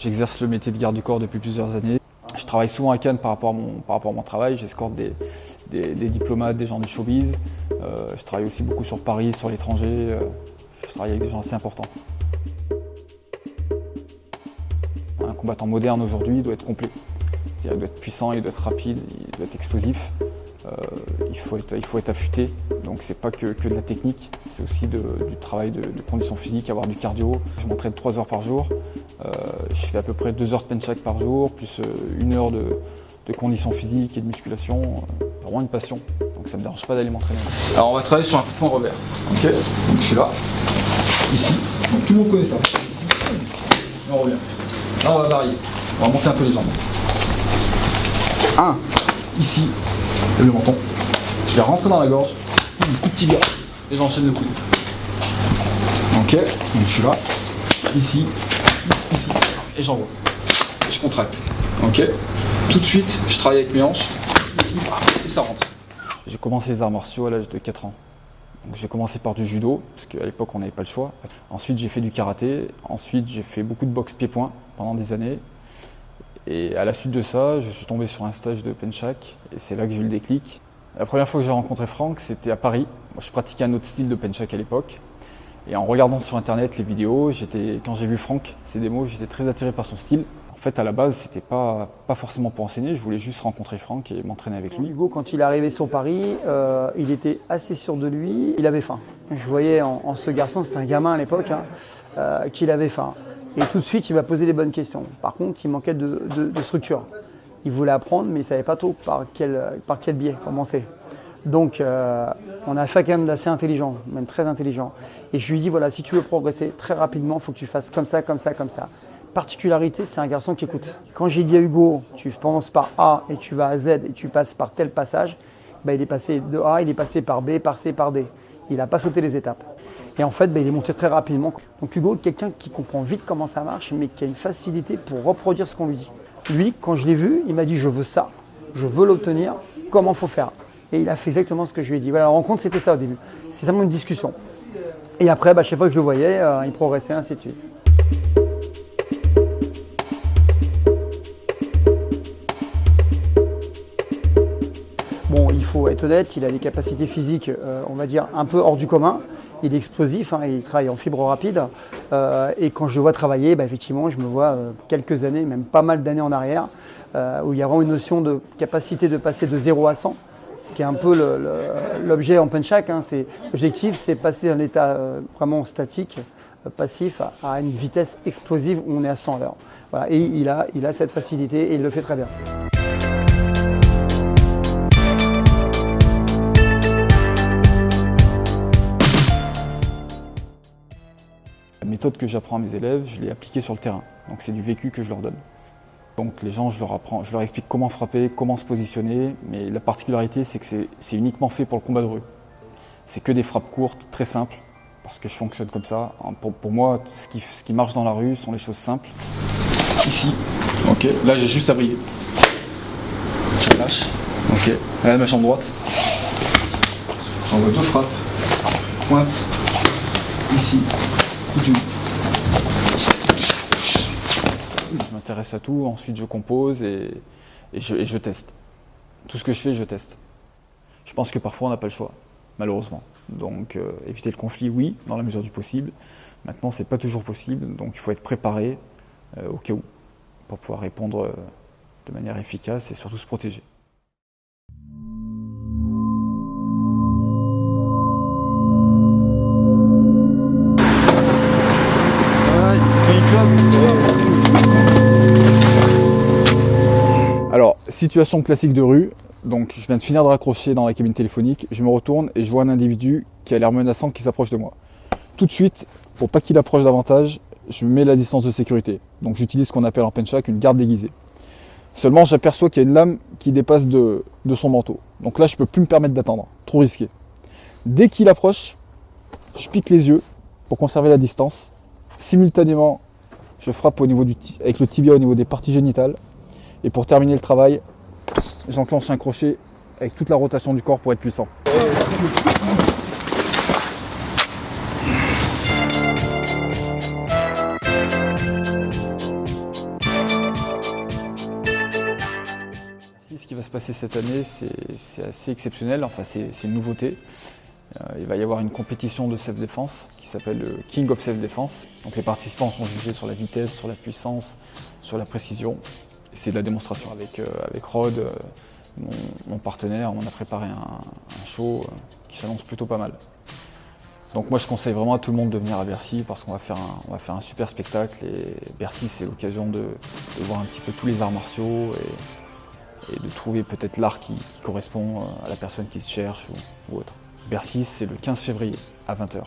J'exerce le métier de garde du corps depuis plusieurs années. Je travaille souvent à Cannes par rapport à mon travail. J'escorte des diplomates, des gens du showbiz. Je travaille aussi beaucoup sur Paris, sur l'étranger. Je travaille avec des gens assez importants. Un combattant moderne aujourd'hui doit être complet. Il doit être puissant, il doit être rapide, il doit être explosif. Il faut être affûté. Donc c'est pas que de la technique, c'est aussi du travail de condition physique, avoir du cardio. Je m'entraîne 3 heures par jour. Je fais à peu près 2 heures de penchak par jour, plus 1 heure de condition physique et de musculation. Vraiment une passion. Donc ça me dérange pas d'aller m'entraîner. Alors on va travailler sur un coup de poing revers. Ok, donc je suis là, ici. Donc tout le monde connaît ça. Ici. Et on revient. Là on va varier. On va monter un peu les jambes. 1, ici, le menton. Je vais rentrer dans la gorge, un coup de tibia et j'enchaîne le coude. Ok, donc je suis là, ici, et j'envoie. Je contracte. Ok, tout de suite, je travaille avec mes hanches, ici, et ça rentre. J'ai commencé les arts martiaux à l'âge de 4 ans. Donc j'ai commencé par du judo, parce qu'à l'époque on n'avait pas le choix. Ensuite j'ai fait du karaté, ensuite j'ai fait beaucoup de boxe pied-point pendant des années. Et à la suite de ça, je suis tombé sur un stage de penchak et c'est là que j'ai eu le déclic. La première fois que j'ai rencontré Franck, c'était à Paris. Moi, je pratiquais un autre style de penchak à l'époque. Et en regardant sur internet les vidéos, quand j'ai vu Franck, ses démos, j'étais très attiré par son style. En fait, à la base, c'était pas forcément pour enseigner, je voulais juste rencontrer Franck et m'entraîner avec lui. Hugo, quand il est arrivé sur Paris, il était assez sûr de lui, il avait faim. Je voyais en ce garçon, c'était un gamin à l'époque, qu'il avait faim. Et tout de suite, il m'a posé les bonnes questions. Par contre, il manquait de structure. Il voulait apprendre, mais il ne savait pas trop par quel biais commencer. Donc, on a fait quand même d'assez intelligent, même très intelligent. Et je lui ai dit, voilà, si tu veux progresser très rapidement, il faut que tu fasses comme ça, comme ça, comme ça. Particularité, c'est un garçon qui écoute. Quand j'ai dit à Hugo, tu commences par A et tu vas à Z et tu passes par tel passage, ben, il est passé de A, il est passé par B, par C, par D. Il n'a pas sauté les étapes. Et en fait, il est monté très rapidement. Donc Hugo, quelqu'un qui comprend vite comment ça marche, mais qui a une facilité pour reproduire ce qu'on lui dit. Lui, quand je l'ai vu, il m'a dit « je veux ça, je veux l'obtenir, comment il faut faire ?» Et il a fait exactement ce que je lui ai dit. Voilà, la rencontre, c'était ça au début. C'est simplement une discussion. Et après, chaque fois que je le voyais, il progressait, ainsi de suite. Bon, il faut être honnête, il a des capacités physiques, on va dire, un peu hors du commun. Il est explosif, il travaille en fibre rapide. Et quand je le vois travailler, effectivement, je me vois quelques années, même pas mal d'années en arrière, où il y a vraiment une notion de capacité de passer de 0 à 100. Ce qui est un peu l'objet en penchak. L'objectif, c'est passer d'un état vraiment statique, passif, à une vitesse explosive où on est à 100 à l'heure. Voilà. Et il a cette facilité et il le fait très bien. La méthode que j'apprends à mes élèves, je l'ai appliquée sur le terrain. Donc c'est du vécu que je leur donne. Donc les gens, je leur explique comment frapper, comment se positionner, mais la particularité, c'est que c'est uniquement fait pour le combat de rue. C'est que des frappes courtes, très simples, parce que je fonctionne comme ça. Pour moi, ce qui marche dans la rue sont les choses simples. Ici, ok, là j'ai juste à briller. Je lâche, ok, regarde ma jambe droite. J'envoie 2 frappes, pointe, ici, coup de genou. Je m'intéresse à tout, ensuite je compose et je teste. Tout ce que je fais, je teste. Je pense que parfois on n'a pas le choix, malheureusement. Donc éviter le conflit, oui, dans la mesure du possible. Maintenant, c'est pas toujours possible, donc il faut être préparé au cas où, pour pouvoir répondre de manière efficace et surtout se protéger. Alors, situation classique de rue, donc je viens de finir de raccrocher dans la cabine téléphonique, je me retourne et je vois un individu qui a l'air menaçant qui s'approche de moi. Tout de suite, pour pas qu'il approche davantage, je mets la distance de sécurité. Donc j'utilise ce qu'on appelle en penchak une garde déguisée. Seulement j'aperçois qu'il y a une lame qui dépasse de son manteau. Donc là je peux plus me permettre d'attendre, trop risqué. Dès qu'il approche, je pique les yeux pour conserver la distance. Simultanément, je frappe avec le tibia au niveau des parties génitales. Et pour terminer le travail, j'enclenche un crochet avec toute la rotation du corps pour être puissant. passer cette année, c'est assez exceptionnel, enfin c'est une nouveauté. Il va y avoir une compétition de self-défense qui s'appelle le King of Self-Défense. Donc les participants sont jugés sur la vitesse, sur la puissance, sur la précision. Et c'est de la démonstration avec Rod, mon partenaire. On a préparé un show qui s'annonce plutôt pas mal. Donc moi je conseille vraiment à tout le monde de venir à Bercy parce qu'on va faire un super spectacle. Et Bercy c'est l'occasion de voir un petit peu tous les arts martiaux et de trouver peut-être l'art qui correspond à la personne qui se cherche ou autre. Bercy, c'est le 15 février à 20h.